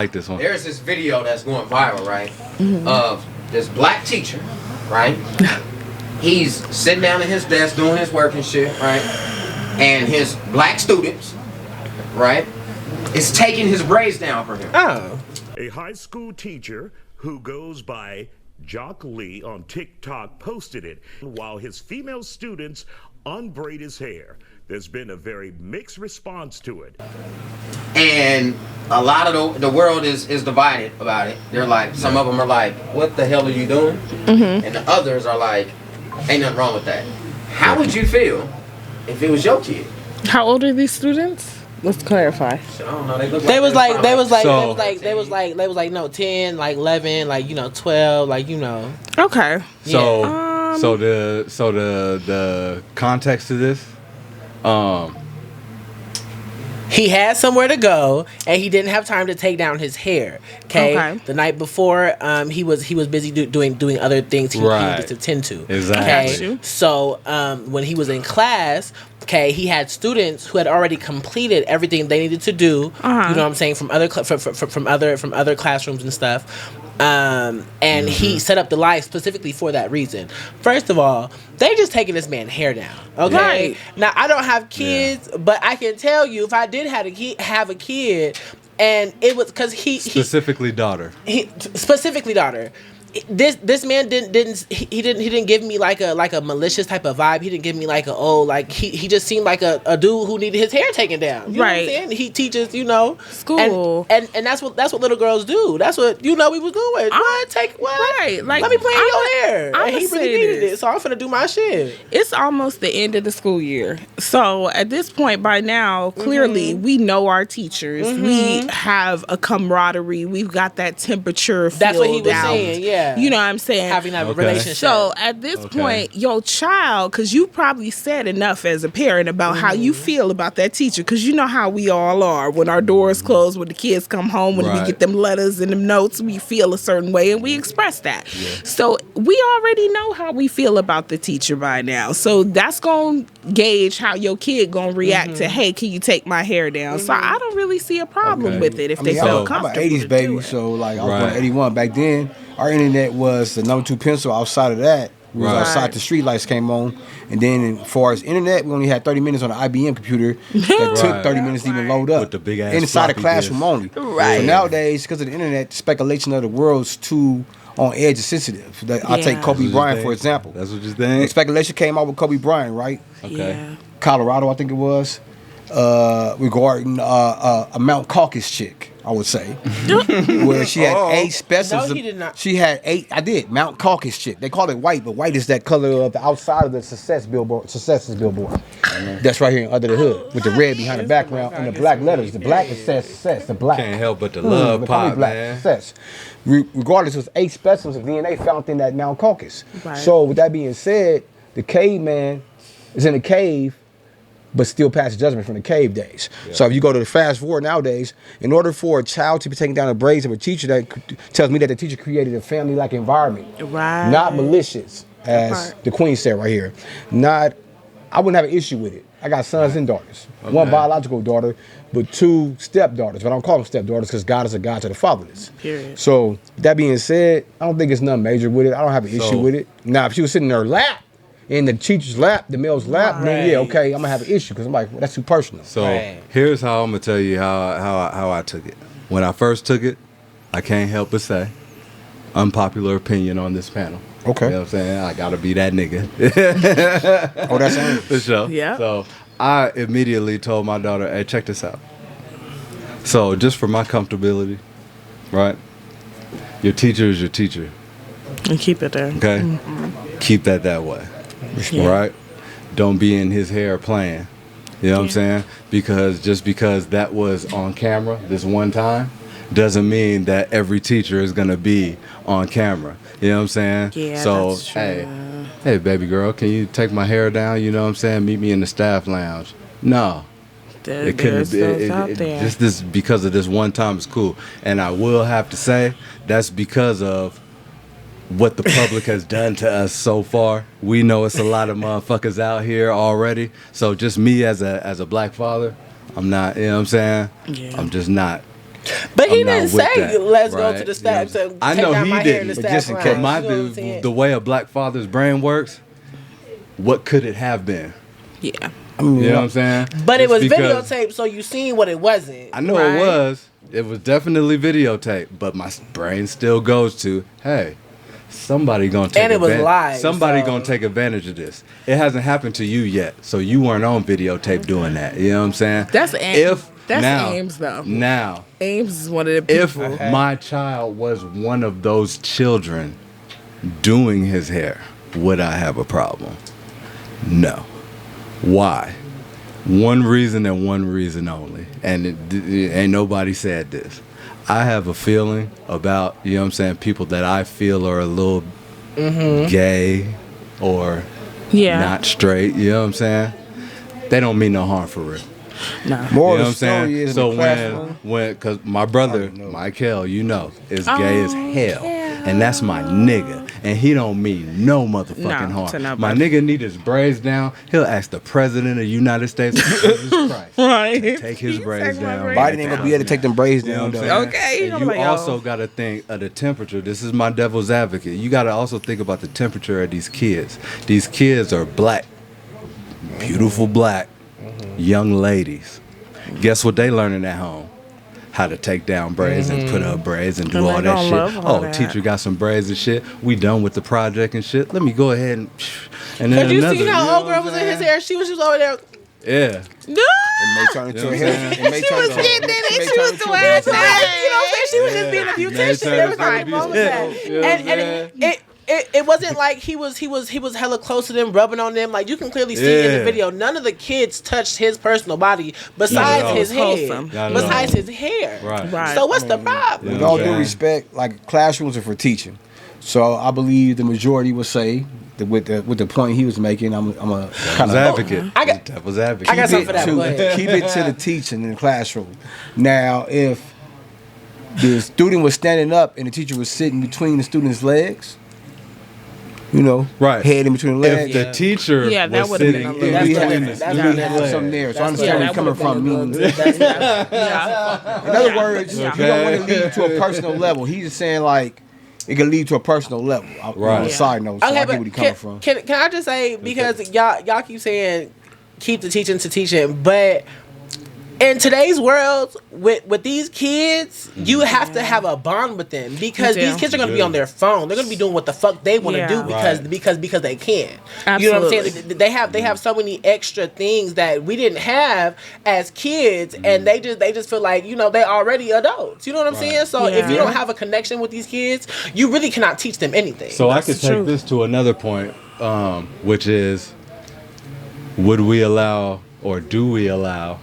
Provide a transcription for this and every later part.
like this one. There's this video that's going viral, right? Of this black teacher, right? He's sitting down at his desk doing his work and shit, right? And his black students, right, is taking his braids down for him. Oh. A high school teacher who goes by Jock Lee on TikTok posted it while his female students unbraid his hair. There's been a very mixed response to it. And a lot of the world is divided about it. They're like, some of them are like, what the hell are you doing? And the others are like, ain't nothing wrong with that. How would you feel if it was your kid? How old are these students? Let's clarify. I don't know. They was like no 10, like 11, like 12, like Okay. So the context to this, he had somewhere to go and he didn't have time to take down his hair. Okay. The night before, he was busy doing other things he needed to tend to. Exactly. Okay. So when he was in class, okay, he had students who had already completed everything they needed to do. You know what I'm saying, from other from other classrooms and stuff. And he set up the live specifically for that reason. First of all, they just taking this man's hair down. Okay. Right. Now I don't have kids, but I can tell you if I did have a kid, and it was because specifically daughter. Specifically daughter. This man didn't give me like a malicious type of vibe. He didn't give me like he just seemed like a dude who needed his hair taken down. You know what I'm saying? He teaches, school, and that's what little girls do. That's what we was doing. Right? Like, let me play in your hair. And he really needed it, so I'm finna do my shit. It's almost the end of the school year, so at this point by now, clearly we know our teachers. We have a camaraderie. We've got that temperature. That's what he was out. saying. Yeah. You know what I'm saying? Having that relationship. So at this point, your child, because you probably said enough as a parent about how you feel about that teacher, because you know how we all are. When our doors close, when the kids come home, when we get them letters and them notes, we feel a certain way and we express that. Yeah. So we already know how we feel about the teacher by now. So that's going to gauge how your kid going to react to, hey, can you take my hair down? So I don't really see a problem with it if they feel comfortable. I'm an 80s baby, so like I was born in 81. Back then, our internet was the number 2 pencil. Outside of that, we was outside, the street lights came on. And then as far as internet, we only had 30 minutes on the IBM computer that took 30 minutes to even load up. With the big ass inside the classroom only. Right. So nowadays, because of the internet, the speculation of the world's too on edge and sensitive. I'll take Kobe Bryant, for example. That's what you think? The speculation came out with Kobe Bryant, right? Okay. Yeah. Colorado, I think it was, regarding a Mount Caucasus chick, I would say, where she had 8 specimens. No, he did not. She had 8. I did Mount Caucasus chick. They call it white, but white is that color of the outside of the success billboard. That's right here under the hood with the red behind the background and the black letters. The black is success. The black. Can't help but the love pop, black, man. Success. Regardless, it was 8 specimens of DNA found in that Mount Caucasus. Right. So with that being said, the caveman is in a cave, but still passes judgment from the cave days. Yeah. So if you go to the fast forward nowadays, in order for a child to be taking down the braids of a teacher, that tells me that the teacher created a family-like environment. Right. Not malicious, as the queen said right here. I wouldn't have an issue with it. I got sons and daughters. Okay. 1 biological daughter, but 2 stepdaughters. But I don't call them stepdaughters because God is a God to the fatherless. Period. So that being said, I don't think it's nothing major with it. I don't have an issue with it. Now, if she was sitting in her lap, in the teacher's lap, the male's lap, then yeah, okay, I'm gonna have an issue because I'm like, well, that's too personal. So here's how I'm gonna tell you how I took it. When I first took it, I can't help but say, unpopular opinion on this panel. Okay. You know what I'm saying? I gotta be that nigga. Oh, that's it. For sure. Yeah. So I immediately told my daughter, hey, check this out. So just for my comfortability, right? Your teacher is your teacher. And keep it there. Okay? Mm-hmm. Keep that way. Yeah. Right? Don't be in his hair playing. You know what I'm saying? Because just because that was on camera this one time doesn't mean that every teacher is gonna be on camera. You know what I'm saying? Yeah, so that's true. hey baby girl, can you take my hair down? You know what I'm saying? Meet me in the staff lounge. No. It couldn't be just this because of this one time is cool. And I will have to say that's because of what the public has done to us so far. We know it's a lot of motherfuckers out here already. So just me as a black father, I'm not, you know what I'm saying? Yeah. I'm just not But he I'm not didn't with say, that, let's go right? to the staff to I take know down he my hair in the didn't, but just in staff case. line. my You know what I'm saying? the way a black father's brain works, what could it have been? Yeah. I mean, You know what I'm saying? But it It's was because- videotaped, so you seen what it wasn't. I know Right. it was. It was definitely videotaped, but my brain still goes to, hey, somebody gonna take And it was live, somebody so- gonna take advantage of this. It hasn't happened to you yet, so you weren't on videotape doing that. You know what I'm saying? That's now, Ames though. Now, Ames is one of the if people. my child was one of those children doing his hair, would I have a problem? No. Why? One reason and one reason only. And it ain't nobody said this. I have a feeling about, you know what I'm saying, people that I feel are a little gay or Yeah. not straight, you know what I'm saying? They don't mean no harm for real. No. More You know of what the I'm story saying? is So in the classroom. cause my brother, Michael, you know, is gay as hell. And that's my nigga. And he don't mean no motherfucking No, to harm. nobody. My nigga need his braids down. He'll ask the president of the United States, Jesus Christ, Right. to take his braids down. Biden ain't gonna be able to take them braids You know down, what I'm though. saying? Okay, And I'm you like, also oh. got to think of the temperature. This is my devil's advocate. You got to also think about the temperature of these kids. These kids are black, beautiful black young ladies. Guess what they learning at home? How to take down braids and put up braids and do And all they that gonna love shit. all Oh, that. teacher got some braids and shit. We done with the project and shit. Let me go ahead and then Cause you another. see know how old what girl I'm was in his saying? hair. She was just over there. Yeah. No. It may turn into a hair. It may She turn was into a- getting it it may and she turn was into a doing hair her thing. thing. You know what I'm saying? She was just being a Yeah. beautician. They There was turned nothing to wrong with beautician. that. You know what I'm And it wasn't like he was hella close to them, rubbing on them. Like you can clearly see in the Yeah. video, none of the kids touched his personal body Not besides at all. his head, Wholesome. Not at besides all. his hair. Right. Right. So what's the problem? With Yeah. all due Okay. respect, like classrooms are for teaching. So I believe the majority would say that with the point he was making, I'm a kind Devil's of advocate. I got- Devil's advocate. I got something for that. Go ahead. keep it to the teaching in the classroom. Now, if the student was standing up and the teacher was sitting between the student's legs, you know, Right. head in between the If legs, the teacher Yeah, that was would've been sitting a in little- then we That's between have, the different. then we students' have legs. something there. So I That's understand where yeah, you're coming that from. would've Meaning, Yeah. in other words, Yeah. you don't want to lead to a personal level. He's just saying like it can lead to a personal level. On Right. a side note, so I get where he's coming from. Can I just say, because y'all keep saying keep the teaching to teaching, but in today's world with these kids, you have to have a bond with them because You do. these kids are going to be You on their phone. They're going to be doing what the fuck they want to Yeah. do because Right. because they can. You know what I'm saying? Absolutely. They have so many extra things that we didn't have as kids, and they just feel like they already adults. You know what I'm saying? So if you Yeah. don't have a connection with these kids, you really cannot teach them anything. So I could take true. this to another point, which is, would we allow or do we allow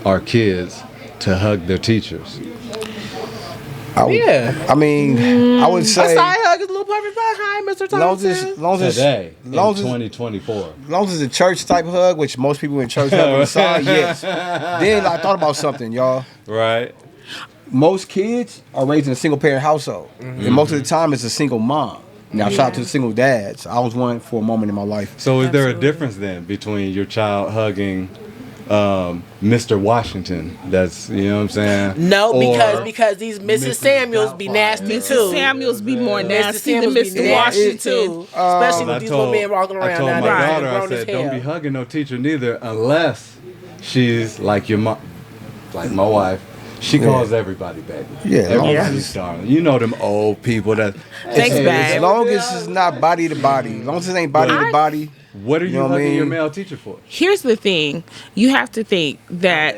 our kids to hug their teachers? Yeah. I mean, I would A say, side hug is a little perfect. Hi, Mr. Thompson. long as Today, in long as 2024. long as it's a church type hug, which most people in church have on the side, yes. Then I thought about something, y'all. Right? Most kids are raised in a single parent household, and most of the time it's a single mom. Now, shout out to the single dads. I was one for a moment in my life. So is there a Absolutely. difference then between your child hugging Mr. Washington? That's, you know what I'm saying? No, Or because these Mrs. Mrs. Samuels be nasty Mrs. too. Samuels be more Mrs. nasty than Samuels be Mr. nasty Washington. too, especially I with these little men walking I around told now. my They're daughter, I grown as said, don't be hell. hugging no teacher neither unless she's like your mom, like my wife. She calls everybody baby. Yeah, Everybody's darling. You know them old people that. Thanks, As babe. long as it's not body to body, as long as it ain't body to body. What are you, know what I hugging your mean? male teacher for? Here's the thing. You have to think that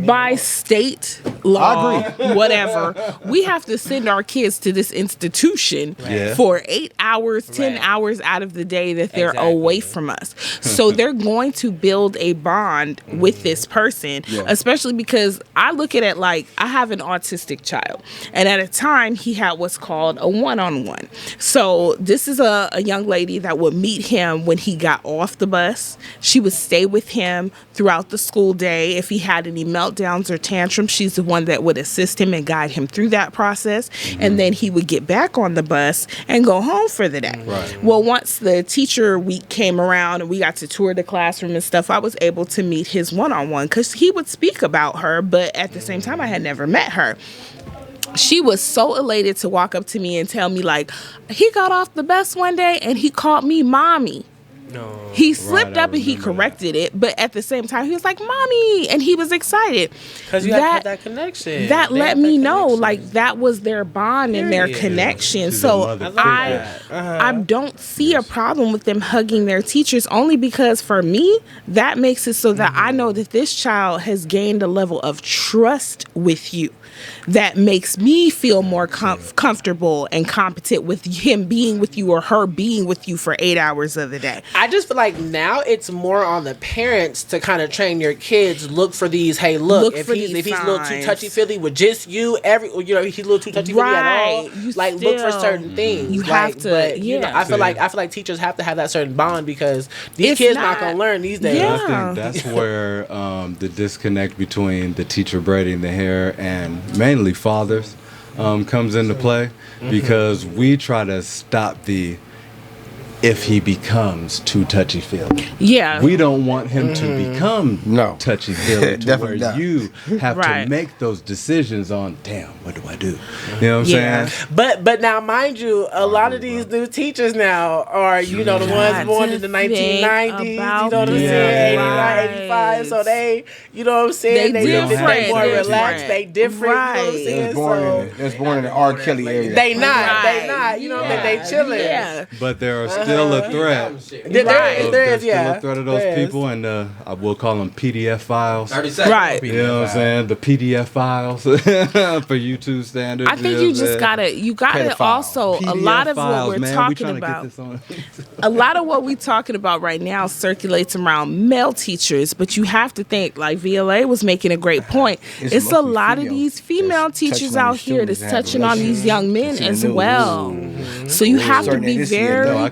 by state law, whatever, we have to send our kids to this institution Yeah. for 8 hours, 10 Right. hours out of the day that they're Exactly. away from us. So they're going to build a bond with this person, especially because I look at it like I have an autistic child. And at a time, he had what's called a one-on-one. So this is a young lady that would meet him when he got off the bus. She would stay with him throughout the school day. If he had any meltdowns or tantrums, she's the one that would assist him and guide him through that process. And then he would get back on the bus and go home for the day. Right. Well, once the teacher week came around and we got to tour the classroom and stuff, I was able to meet his one-on-one because he would speak about her, but at the same time, I had never met her. She was so elated to walk up to me and tell me, like, he got off the bus one day and he called me mommy. No. He slipped up and he corrected it, but at the same time, he was like, mommy, and he was excited. Because you had that connection. That let me know, like, that was their bond and their connection. So I don't see a problem with them hugging their teachers, only because for me, that makes it so that I know that this child has gained a level of trust with you that makes me feel more comfortable and competent with him being with you or her being with you for 8 hours of the day. I just feel like now it's more on the parents to kind of train your kids. Look for these. Hey, look if he's a little too touchy feely with just you, he's a little too touchy feely at all. Like look for certain things. You have to. But, I feel like teachers have to have that certain bond because these kids not gonna learn these days. Yeah. I think that's where the disconnect between the teacher braiding the hair and mainly fathers comes into play, because we try to stop if he becomes too touchy-feely. Yeah. We don't want him to become touchy-feely to where you have to make those decisions on, damn, what do I do? You know what I'm saying? But now, mind you, a lot of these new teachers now are, the ones born in the 1990s, you know what I'm saying, 89, 85, so they, you know what I'm saying, they more relaxed, they different, you know what I'm saying? They was born in the R. Kelly area. They not, you know what I mean, they chilling. Yeah. But there are still a threat. There is, still a threat of those people, and I will call them PDF files. Right. You know what I'm saying? The PDF files for YouTube standards. I think you just gotta also PDF a lot of files, what we're man. talking about. A lot of what we're talking about right now circulates around male teachers, but you have to think, like VLA was making a great point. It's a lot of these female teachers out here that's touching on these young men as well. So you have to be very